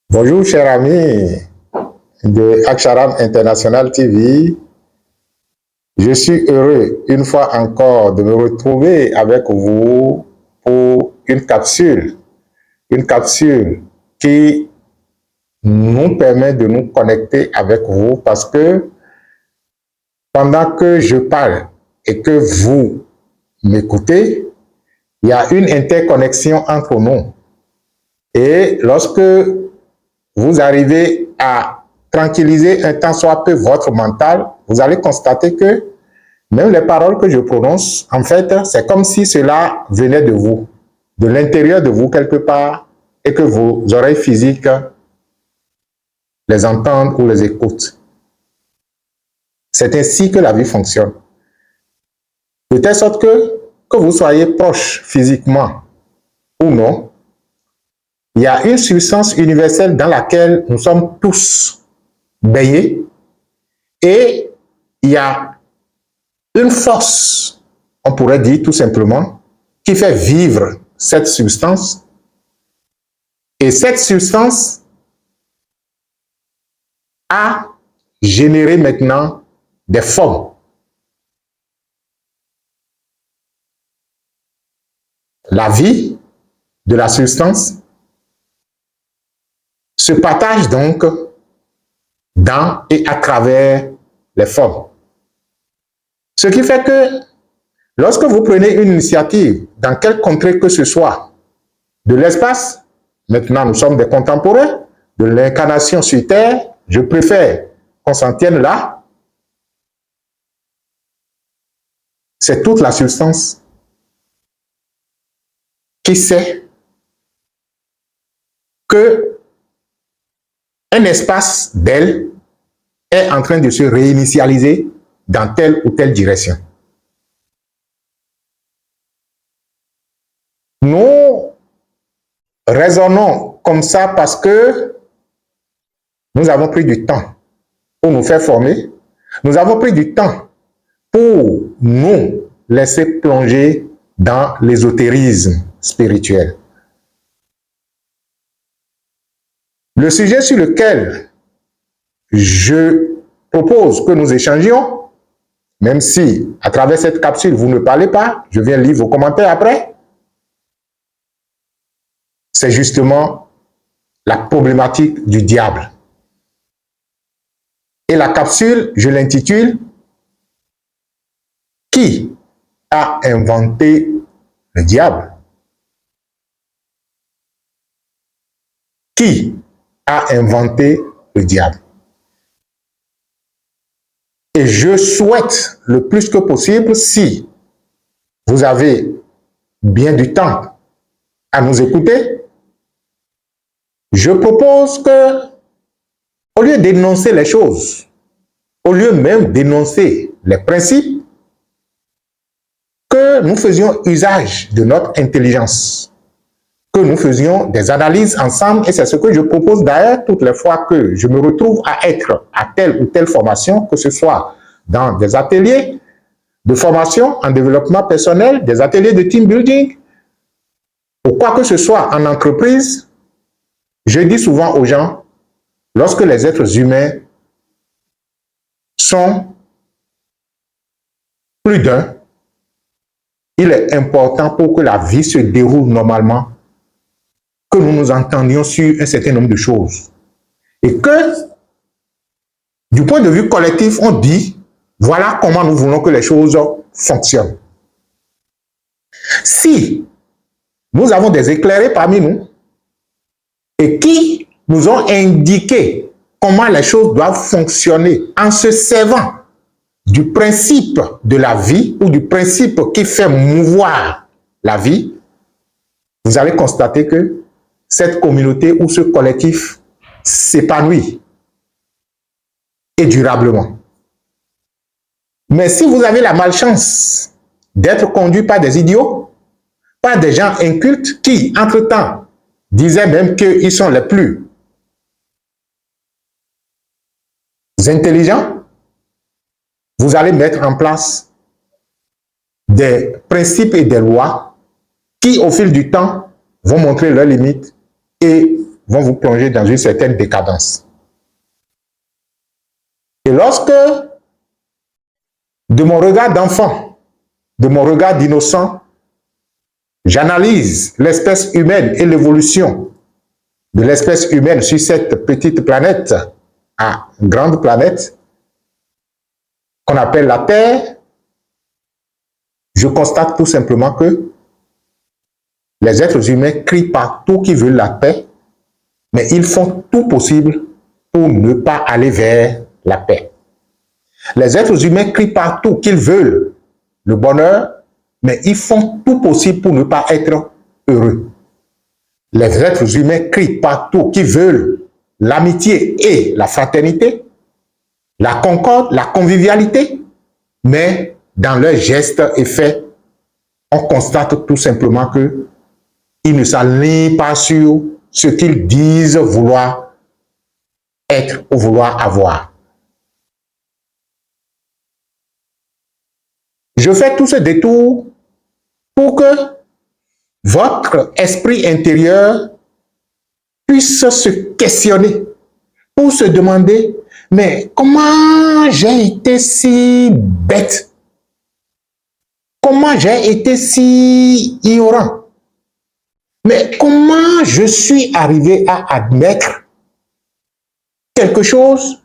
Bonjour, cher ami de Aksharam International TV. Je suis heureux une fois encore de me retrouver avec vous pour une capsule qui nous permet de nous connecter avec vous parce que pendant que je parle et que vous m'écoutez, il y a une interconnexion entre nous. Et lorsque vous arrivez à tranquilliser un tant soit peu votre mental, vous allez constater que même les paroles que je prononce, en fait, c'est comme si cela venait de vous, de l'intérieur de vous quelque part, et que vos oreilles physiques les entendent ou les écoutent. C'est ainsi que la vie fonctionne. De telle sorte que vous soyez proche physiquement ou non, il y a une substance universelle dans laquelle nous sommes tous baignés et il y a une force, on pourrait dire tout simplement, qui fait vivre cette substance. Et cette substance a généré maintenant des formes. La vie de la substance se partage donc dans et à travers les formes. Ce qui fait que lorsque vous prenez une initiative dans quelle contrée que ce soit de l'espace, maintenant nous sommes des contemporains de l'incarnation sur Terre, je préfère qu'on s'en tienne là, c'est toute la substance qui sait que un espace d'elle est en train de se réinitialiser dans telle ou telle direction. Nous raisonnons comme ça parce que nous avons pris du temps pour nous faire former. Nous avons pris du temps pour nous laisser plonger dans l'ésotérisme spirituel. Le sujet sur lequel je propose que nous échangions, même si à travers cette capsule vous ne parlez pas, je viens lire vos commentaires après, c'est justement la problématique du diable. Et la capsule, je l'intitule « Qui a inventé le diable ?» Qui a inventé le diable? Et je souhaite le plus que possible, si vous avez bien du temps à nous écouter, je propose que, au lieu d'énoncer les choses, au lieu même d'énoncer les principes, que nous faisions usage de notre intelligence, que nous faisions des analyses ensemble, et c'est ce que je propose d'ailleurs toutes les fois que je me retrouve à être à telle ou telle formation, que ce soit dans des ateliers de formation en développement personnel, des ateliers de team building, ou quoi que ce soit en entreprise. Je dis souvent aux gens, lorsque les êtres humains sont plus d'un, il est important pour que la vie se déroule normalement, que nous nous entendions sur un certain nombre de choses. Et que, du point de vue collectif, on dit, voilà comment nous voulons que les choses fonctionnent. Si nous avons des éclairés parmi nous, et qui nous ont indiqué comment les choses doivent fonctionner en se servant du principe de la vie ou du principe qui fait mouvoir la vie, vous allez constater que cette communauté ou ce collectif s'épanouit et durablement. Mais si vous avez la malchance d'être conduit par des idiots, par des gens incultes qui, entre-temps, disaient même qu'ils sont les plus intelligents, vous allez mettre en place des principes et des lois qui, au fil du temps, vont montrer leurs limites et vont vous plonger dans une certaine décadence. Et lorsque, de mon regard d'enfant, de mon regard d'innocent, j'analyse l'espèce humaine et l'évolution de l'espèce humaine sur cette petite planète à grande planète qu'on appelle la Terre, je constate tout simplement que les êtres humains crient partout qu'ils veulent la paix, mais ils font tout possible pour ne pas aller vers la paix. Les êtres humains crient partout qu'ils veulent le bonheur, mais ils font tout possible pour ne pas être heureux. Les êtres humains crient partout qu'ils veulent l'amitié et la fraternité, la concorde, la convivialité, mais dans leurs gestes et faits, on constate tout simplement qu'ils ne s'alignent pas sur ce qu'ils disent vouloir être ou vouloir avoir. Je fais tout ce détour pour que votre esprit intérieur puisse se questionner, pour se demander, mais comment j'ai été si bête? Comment j'ai été si ignorant? Mais comment je suis arrivé à admettre quelque chose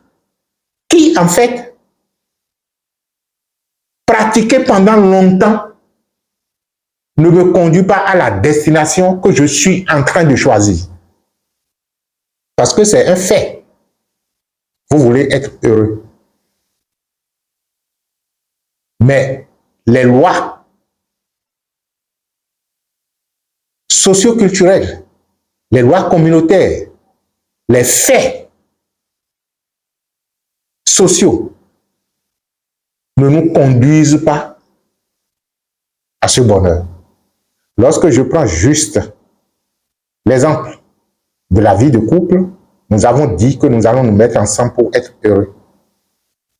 qui, en fait, pratiqué pendant longtemps, ne me conduit pas à la destination que je suis en train de choisir? Parce que c'est un fait. Vous voulez être heureux. Mais les lois socio-culturelles, les lois communautaires, les faits sociaux ne nous conduisent pas à ce bonheur. Lorsque je prends juste l'exemple de la vie de couple, nous avons dit que nous allons nous mettre ensemble pour être heureux.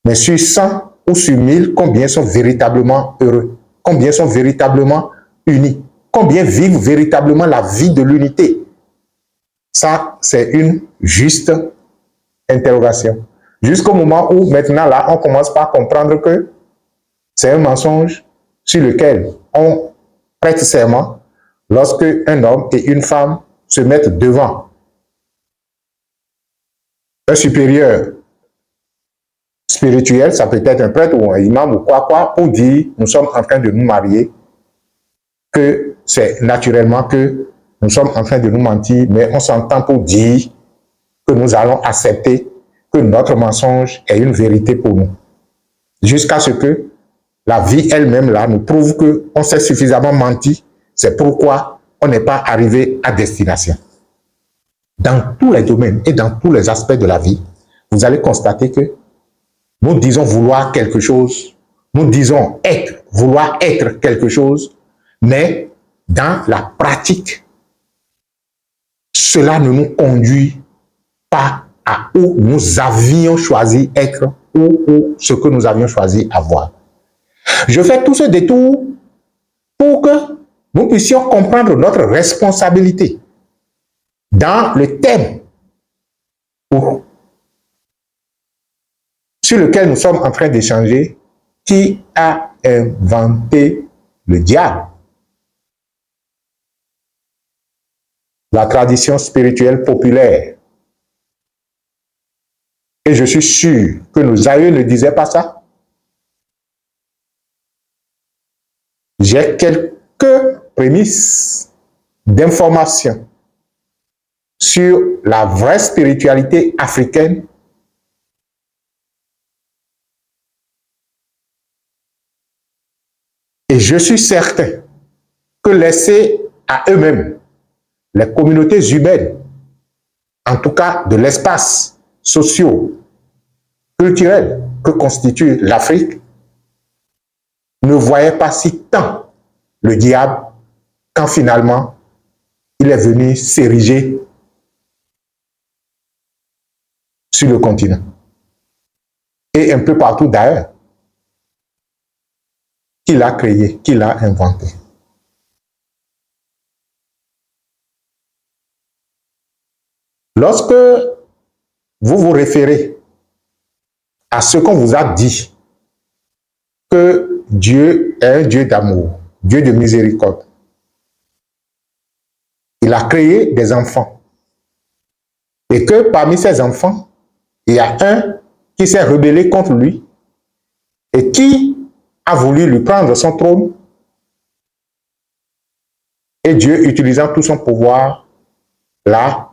Mais sur 100 ou sur 1000, combien sont véritablement heureux? Combien sont véritablement unis? Combien vivent véritablement la vie de l'unité? Ça, c'est une juste interrogation. Jusqu'au moment où maintenant, là, on commence par comprendre que c'est un mensonge sur lequel on prête serment lorsque un homme et une femme se mettent devant un supérieur spirituel, ça peut être un prêtre ou un imam ou quoi, pour dire nous sommes en train de nous marier, que c'est naturellement que nous sommes en train de nous mentir, mais on s'entend pour dire que nous allons accepter que notre mensonge est une vérité pour nous. Jusqu'à ce que la vie elle-même là nous prouve qu'on s'est suffisamment menti, c'est pourquoi on n'est pas arrivé à destination. Dans tous les domaines et dans tous les aspects de la vie, vous allez constater que nous disons vouloir quelque chose, nous disons vouloir être quelque chose, mais dans la pratique, cela ne nous conduit pas à où nous avions choisi être ou ce que nous avions choisi avoir. Je fais tout ce détour pour que nous puissions comprendre notre responsabilité dans le thème sur lequel nous sommes en train d'échanger, qui a inventé le diable. La tradition spirituelle populaire. Et je suis sûr que nos aïeux ne disaient pas ça. J'ai quelques prémices d'informations sur la vraie spiritualité africaine et je suis certain que laissés à eux-mêmes, les communautés humaines, en tout cas de l'espace socio-culturel que constitue l'Afrique, ne voyaient pas si tant le diable quand finalement il est venu s'ériger sur le continent et un peu partout d'ailleurs, qu'il a créé, qu'il a inventé. Lorsque vous vous référez à ce qu'on vous a dit, que Dieu est un Dieu d'amour, Dieu de miséricorde, il a créé des enfants. Et que parmi ces enfants, il y a un qui s'est rebellé contre lui et qui a voulu lui prendre son trône. Et Dieu, utilisant tout son pouvoir, l'a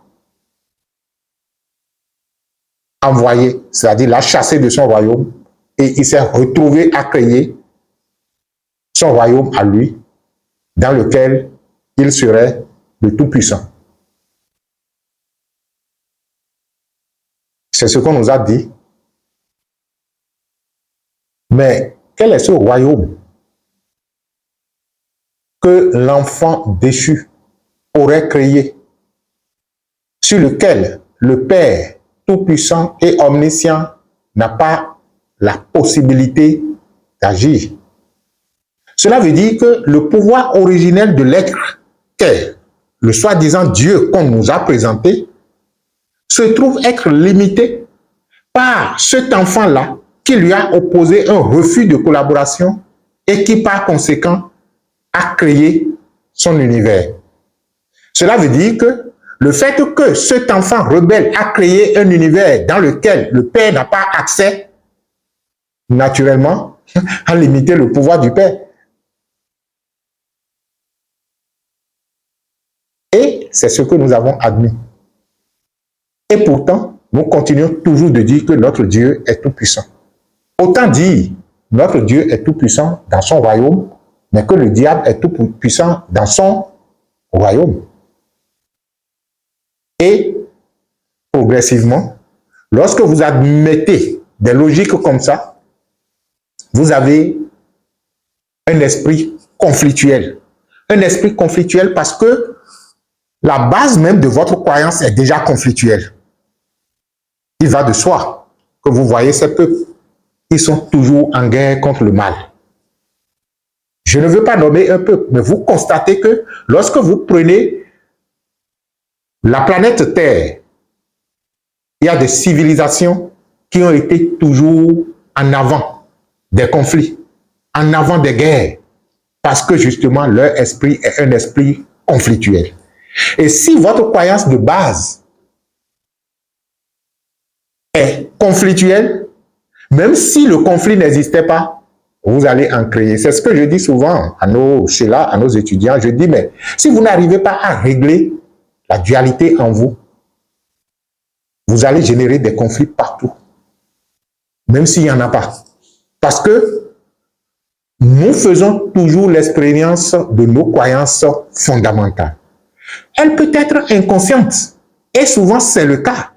envoyé, c'est-à-dire l'a chassé de son royaume, et il s'est retrouvé à créer son royaume à lui, dans lequel il serait le Tout-Puissant. C'est ce qu'on nous a dit. Mais quel est ce royaume que l'enfant déchu aurait créé, sur lequel le Père Tout-Puissant et Omniscient n'a pas la possibilité d'agir? Cela veut dire que le pouvoir originel de l'être, qu'est le soi-disant Dieu qu'on nous a présenté, se trouve être limité par cet enfant-là qui lui a opposé un refus de collaboration et qui, par conséquent, a créé son univers. Cela veut dire que le fait que cet enfant rebelle a créé un univers dans lequel le Père n'a pas accès, naturellement, a limité le pouvoir du Père. Et c'est ce que nous avons admis. Et pourtant, nous continuons toujours de dire que notre Dieu est tout-puissant. Autant dire notre Dieu est tout-puissant dans son royaume, mais que le diable est tout-puissant dans son royaume. Et progressivement, lorsque vous admettez des logiques comme ça, vous avez un esprit conflictuel. Un esprit conflictuel parce que la base même de votre croyance est déjà conflictuelle. Il va de soi que vous voyez ces peuples, ils sont toujours en guerre contre le mal. Je ne veux pas nommer un peuple, mais vous constatez que lorsque vous prenez la planète Terre, il y a des civilisations qui ont été toujours en avant des conflits, en avant des guerres, parce que justement leur esprit est un esprit conflictuel. Et si votre croyance de base est conflictuelle, même si le conflit n'existait pas, vous allez en créer. C'est ce que je dis souvent à nos étudiants. Je dis, mais si vous n'arrivez pas à régler la dualité en vous, vous allez générer des conflits partout, même s'il n'y en a pas. Parce que nous faisons toujours l'expérience de nos croyances fondamentales. Elle peut être inconsciente, et souvent c'est le cas.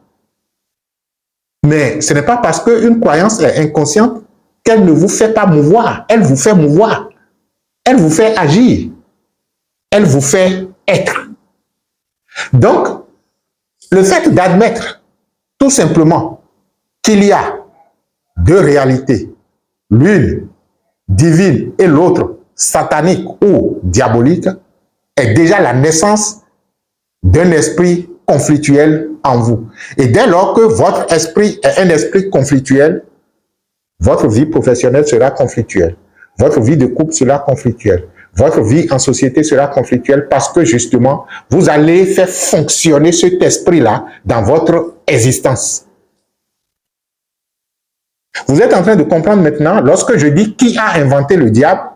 Mais ce n'est pas parce qu'une croyance est inconsciente qu'elle ne vous fait pas mouvoir. Elle vous fait mouvoir. Elle vous fait agir. Elle vous fait être. Donc, le fait d'admettre tout simplement qu'il y a deux réalités, l'une divine et l'autre satanique ou diabolique, est déjà la naissance d'un esprit conflictuel en vous. Et dès lors que votre esprit est un esprit conflictuel, votre vie professionnelle sera conflictuelle, votre vie de couple sera conflictuelle, votre vie en société sera conflictuelle parce que justement, vous allez faire fonctionner cet esprit-là dans votre existence. Vous êtes en train de comprendre maintenant, lorsque je dis qui a inventé le diable,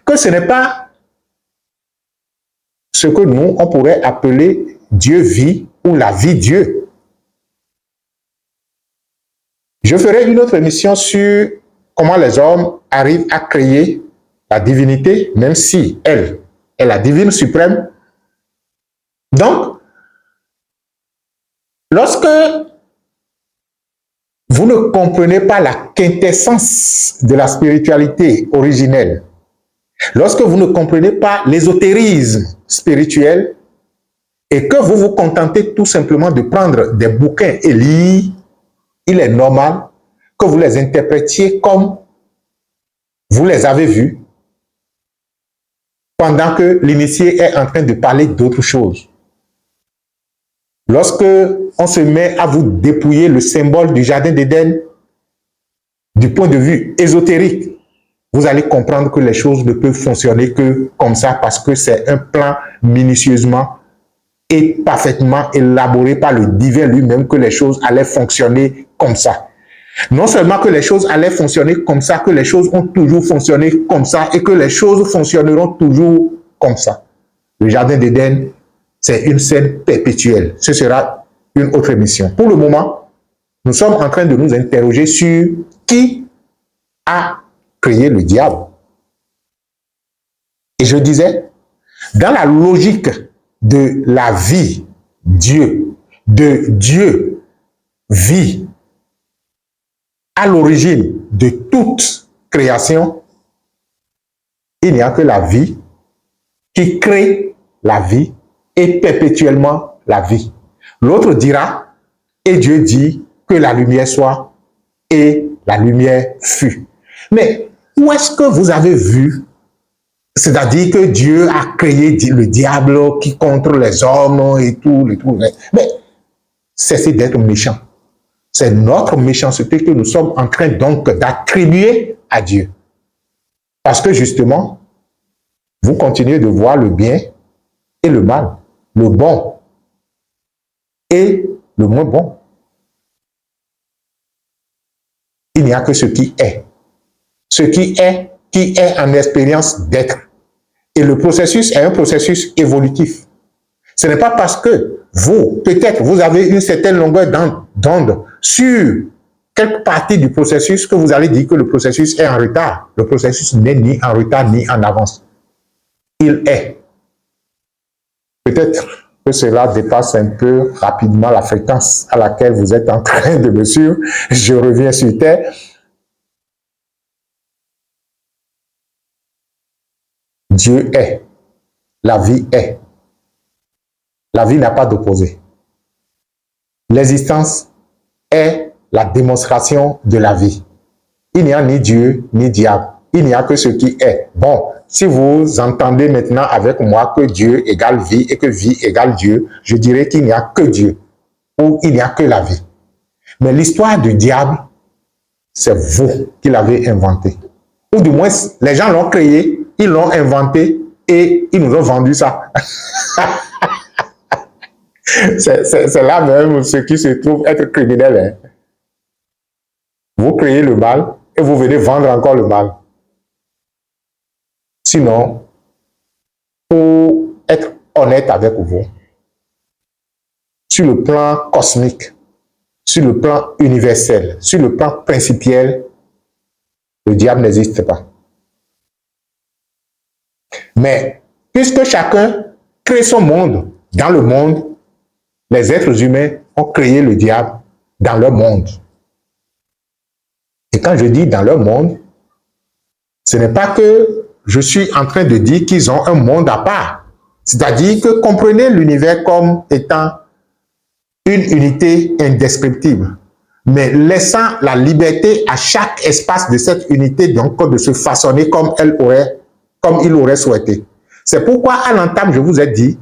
que ce n'est pas ce que nous, on pourrait appeler Dieu vie ou la vie Dieu. Je ferai une autre émission sur comment les hommes arrivent à créer la divinité, même si elle est la divine suprême. Donc, lorsque vous ne comprenez pas la quintessence de la spiritualité originelle, lorsque vous ne comprenez pas l'ésotérisme spirituel et que vous vous contentez tout simplement de prendre des bouquins et lire, il est normal que vous les interprétiez comme vous les avez vus pendant que l'initié est en train de parler d'autre chose. Lorsque on se met à vous dépouiller le symbole du jardin d'Éden du point de vue ésotérique, vous allez comprendre que les choses ne peuvent fonctionner que comme ça parce que c'est un plan minutieusement et parfaitement élaboré par le divin lui-même que les choses allaient fonctionner comme ça. Non seulement que les choses allaient fonctionner comme ça, que les choses ont toujours fonctionné comme ça et que les choses fonctionneront toujours comme ça. Le jardin d'Éden, c'est une scène perpétuelle. Ce sera une autre émission. Pour le moment, nous sommes en train de nous interroger sur qui a créé le diable. Et je disais, dans la logique de la vie, de Dieu, vie, à l'origine de toute création, il n'y a que la vie qui crée la vie et perpétuellement la vie. L'autre dira, et Dieu dit que la lumière soit, et la lumière fut. Mais où est-ce que vous avez vu, c'est-à-dire que Dieu a créé le diable qui contre les hommes et tout, mais cessez d'être méchant. C'est notre méchanceté que nous sommes en train donc d'attribuer à Dieu. Parce que justement, vous continuez de voir le bien et le mal, le bon et le moins bon. Il n'y a que ce qui est. Ce qui est en expérience d'être. Et le processus est un processus évolutif. Ce n'est pas parce que vous, peut-être, vous avez une certaine longueur d'onde sur quelque partie du processus que vous allez dire que le processus est en retard. Le processus n'est ni en retard ni en avance. Il est. Peut-être que cela dépasse un peu rapidement la fréquence à laquelle vous êtes en train de me suivre. Je reviens sur terre. Dieu est. La vie est. La vie n'a pas d'opposé. L'existence est la démonstration de la vie. Il n'y a ni Dieu ni diable. Il n'y a que ce qui est. Bon, si vous entendez maintenant avec moi que Dieu égale vie et que vie égale Dieu, je dirais qu'il n'y a que Dieu ou il n'y a que la vie. Mais l'histoire du diable, c'est vous qui l'avez inventé. Ou du moins, les gens l'ont créé, ils l'ont inventé et ils nous ont vendu ça. C'est là même ce qui se trouve être criminel. Hein. Vous créez le mal et vous venez vendre encore le mal. Sinon, pour être honnête avec vous, sur le plan cosmique, sur le plan universel, sur le plan principiel, le diable n'existe pas. Mais puisque chacun crée son monde dans le monde, les êtres humains ont créé le diable dans leur monde. Et quand je dis dans leur monde, ce n'est pas que je suis en train de dire qu'ils ont un monde à part. C'est-à-dire que comprenez l'univers comme étant une unité indescriptible, mais laissant la liberté à chaque espace de cette unité donc de se façonner comme il aurait souhaité. C'est pourquoi à l'entame, je vous ai dit,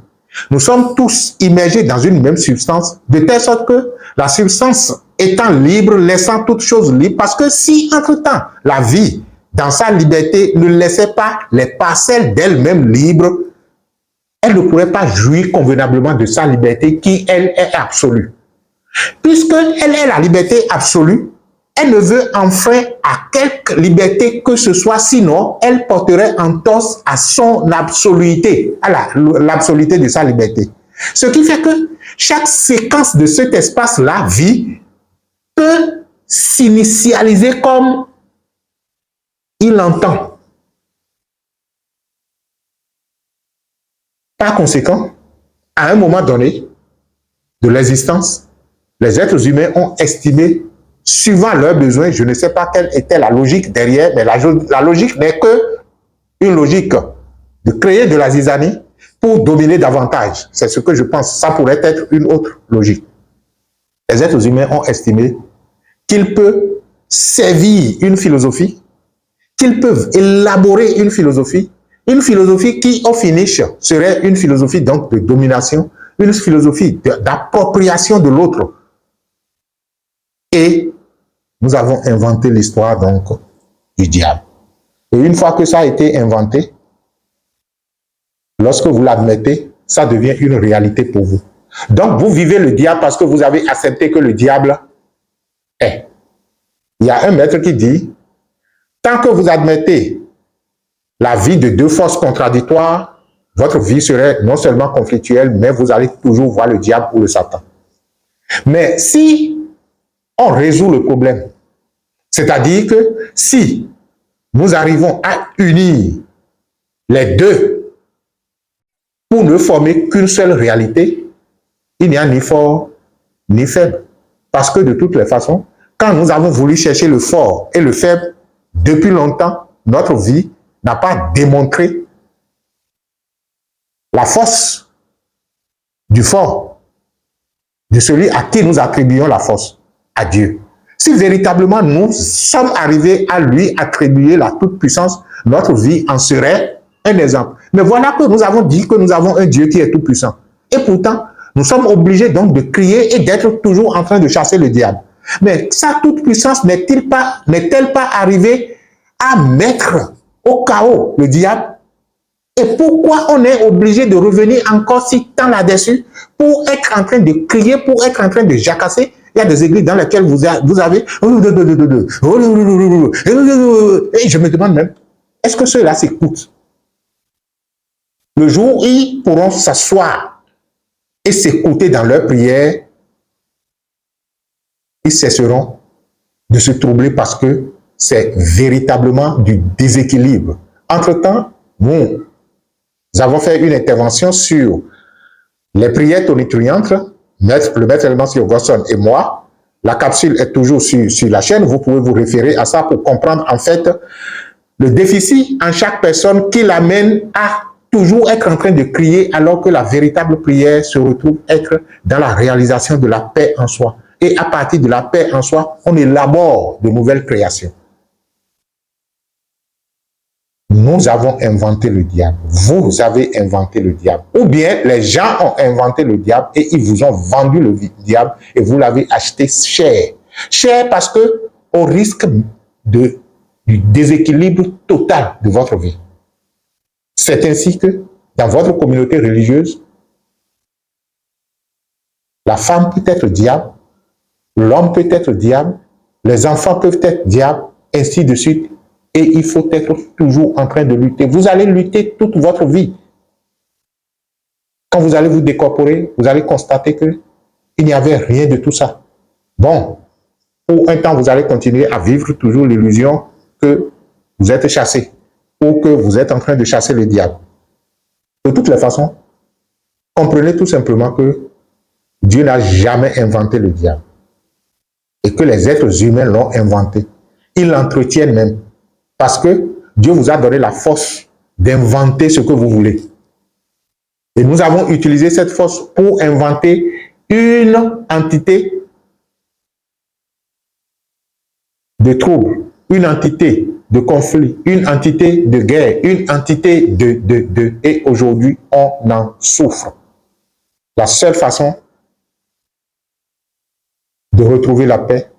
nous sommes tous immergés dans une même substance, de telle sorte que la substance étant libre, laissant toutes choses libres, parce que si, entre-temps, la vie, dans sa liberté, ne laissait pas les parcelles d'elle-même libres, elle ne pourrait pas jouir convenablement de sa liberté qui, elle, est absolue. Puisqu'elle est la liberté absolue, elle ne veut enfreindre à quelque liberté que ce soit, sinon elle porterait entorse à son absoluité, à l'absoluité de sa liberté. Ce qui fait que chaque séquence de cet espace-là, vie, peut s'initialiser comme il entend. Par conséquent, à un moment donné de l'existence, les êtres humains ont estimé, suivant leurs besoins, je ne sais pas quelle était la logique derrière, mais la logique n'est que une logique de créer de la zizanie pour dominer davantage. C'est ce que je pense. Ça pourrait être une autre logique. Les êtres humains ont estimé qu'ils peuvent servir une philosophie, qu'ils peuvent élaborer une philosophie qui, au finish, serait une philosophie donc de domination, une philosophie d'appropriation de l'autre. Et nous avons inventé l'histoire donc du diable. Et une fois que ça a été inventé, lorsque vous l'admettez, ça devient une réalité pour vous. Donc vous vivez le diable parce que vous avez accepté que le diable est. Il y a un maître qui dit, tant que vous admettez la vie de deux forces contradictoires, votre vie serait non seulement conflictuelle, mais vous allez toujours voir le diable ou le Satan. Mais si on résout le problème, c'est-à-dire que si nous arrivons à unir les deux pour ne former qu'une seule réalité, il n'y a ni fort ni faible. Parce que de toutes les façons, quand nous avons voulu chercher le fort et le faible, depuis longtemps, notre vie n'a pas démontré la force du fort, de celui à qui nous attribuons la force, à Dieu. Si véritablement nous sommes arrivés à lui attribuer la toute-puissance, notre vie en serait un exemple. Mais voilà que nous avons dit que nous avons un Dieu qui est tout-puissant. Et pourtant, nous sommes obligés donc de crier et d'être toujours en train de chasser le diable. Mais sa toute-puissance n'est-elle pas arrivée à mettre au chaos le diable? Et pourquoi on est obligé de revenir encore si tant là-dessus pour être en train de crier, pour être en train de jacasser? Il y a des églises dans lesquelles vous avez... Et je me demande même, est-ce que ceux-là s'écoutent? Le jour où ils pourront s'asseoir et s'écouter dans leur prière, ils cesseront de se troubler parce que c'est véritablement du déséquilibre. Entre-temps, nous avons fait une intervention sur les prières tonitruantes, le maître Elmansi Ogosson et moi. La capsule est toujours sur la chaîne. Vous pouvez vous référer à ça pour comprendre en fait le déficit en chaque personne qui l'amène à toujours être en train de crier alors que la véritable prière se retrouve être dans la réalisation de la paix en soi. Et à partir de la paix en soi, on élabore de nouvelles créations. Nous avons inventé le diable. Vous avez inventé le diable. Ou bien les gens ont inventé le diable et ils vous ont vendu le diable et vous l'avez acheté cher. Cher parce que au risque du déséquilibre total de votre vie. C'est ainsi que dans votre communauté religieuse, la femme peut être diable, l'homme peut être diable, les enfants peuvent être diable, ainsi de suite. Et il faut être toujours en train de lutter. Vous allez lutter toute votre vie. Quand vous allez vous décorporer, vous allez constater qu'il n'y avait rien de tout ça. Bon, pour un temps, vous allez continuer à vivre toujours l'illusion que vous êtes chassé ou que vous êtes en train de chasser le diable. De toutes les façons, comprenez tout simplement que Dieu n'a jamais inventé le diable et que les êtres humains l'ont inventé. Ils l'entretiennent même. Parce que Dieu vous a donné la force d'inventer ce que vous voulez. Et nous avons utilisé cette force pour inventer une entité de trouble, une entité de conflit, une entité de guerre, une entité et aujourd'hui, on en souffre. La seule façon de retrouver la paix,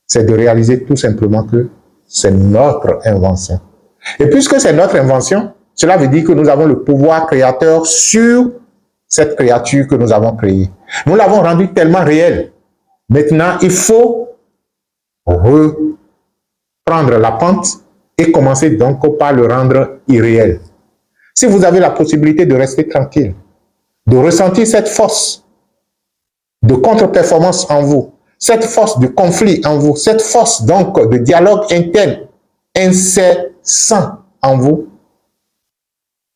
c'est de réaliser tout simplement que c'est notre invention. Et puisque c'est notre invention, cela veut dire que nous avons le pouvoir créateur sur cette créature que nous avons créée. Nous l'avons rendue tellement réelle. Maintenant, il faut reprendre la pente et commencer donc par le rendre irréel. Si vous avez la possibilité de rester tranquille, de ressentir cette force de contre-performance en vous, cette force de conflit en vous, cette force donc de dialogue interne incessant en vous,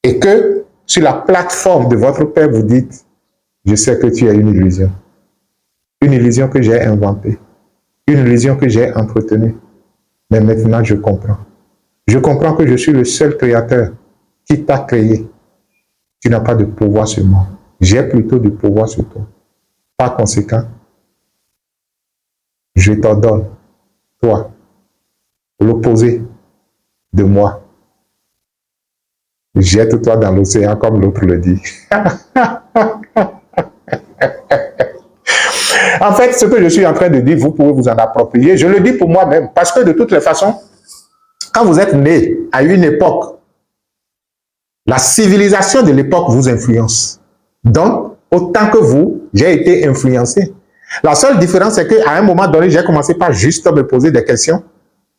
et que sur la plateforme de votre Père, vous dites, je sais que tu as une illusion que j'ai inventée, une illusion que j'ai entretenue, mais maintenant je comprends. Je comprends que je suis le seul créateur qui t'a créé. Tu n'as pas de pouvoir sur moi. J'ai plutôt du pouvoir sur toi. Par conséquent, je t'ordonne, toi, l'opposé de moi. Jette-toi dans l'océan comme l'autre le dit. En fait, ce que je suis en train de dire, vous pouvez vous en approprier. Je le dis pour moi-même, parce que de toutes les façons, quand vous êtes né à une époque, la civilisation de l'époque vous influence. Donc, autant que vous, j'ai été influencé. La seule différence, c'est qu'à un moment donné, j'ai commencé par juste me poser des questions.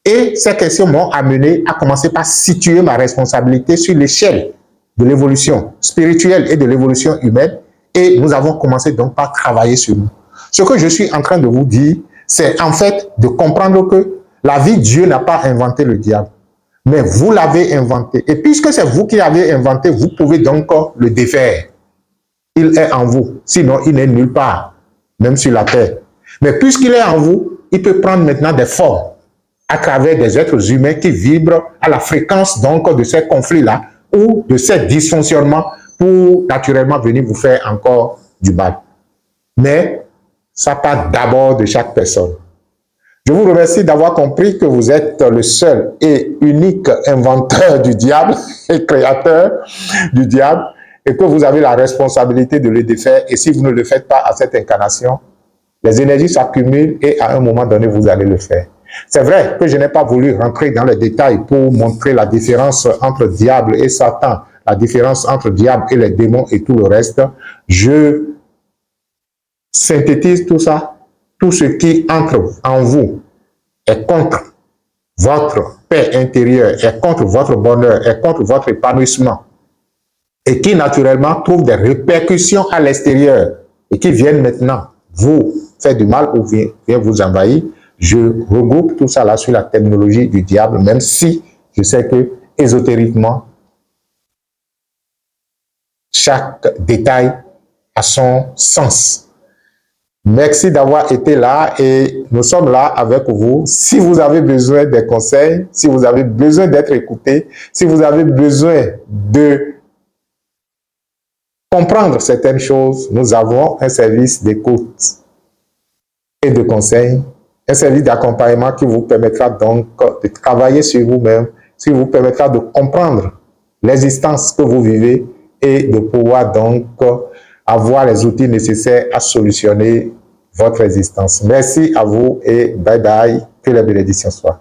Et ces questions m'ont amené à commencer par situer ma responsabilité sur l'échelle de l'évolution spirituelle et de l'évolution humaine. Et nous avons commencé donc par travailler sur nous. Ce que je suis en train de vous dire, c'est en fait de comprendre que la vie, Dieu n'a pas inventé le diable. Mais vous l'avez inventé. Et puisque c'est vous qui l'avez inventé, vous pouvez donc le défaire. Il est en vous. Sinon, il n'est nulle part, même sur la terre. Mais puisqu'il est en vous, il peut prendre maintenant des formes à travers des êtres humains qui vibrent à la fréquence donc de ces conflits-là ou de ces dysfonctionnements pour naturellement venir vous faire encore du mal. Mais ça part d'abord de chaque personne. Je vous remercie d'avoir compris que vous êtes le seul et unique inventeur du diable et créateur du diable et que vous avez la responsabilité de le défaire. Et si vous ne le faites pas à cette incarnation, les énergies s'accumulent et à un moment donné, vous allez le faire. C'est vrai que je n'ai pas voulu rentrer dans les détails pour montrer la différence entre diable et Satan, la différence entre diable et les démons et tout le reste. Je synthétise tout ça. Tout ce qui entre en vous est contre votre paix intérieure, est contre votre bonheur, est contre votre épanouissement et qui naturellement trouve des répercussions à l'extérieur et qui viennent maintenant vous faire du mal ou vient vous envahir. Je regroupe tout ça là sur la terminologie du diable, même si je sais que ésotériquement, chaque détail a son sens. Merci d'avoir été là et nous sommes là avec vous. Si vous avez besoin des conseils, si vous avez besoin d'être écouté, si vous avez besoin de comprendre certaines choses, nous avons un service d'écoute et de conseil, un service d'accompagnement qui vous permettra donc de travailler sur vous-même, qui vous permettra de comprendre l'existence que vous vivez et de pouvoir donc avoir les outils nécessaires à solutionner votre existence. Merci à vous et bye bye. Que la bénédiction soit.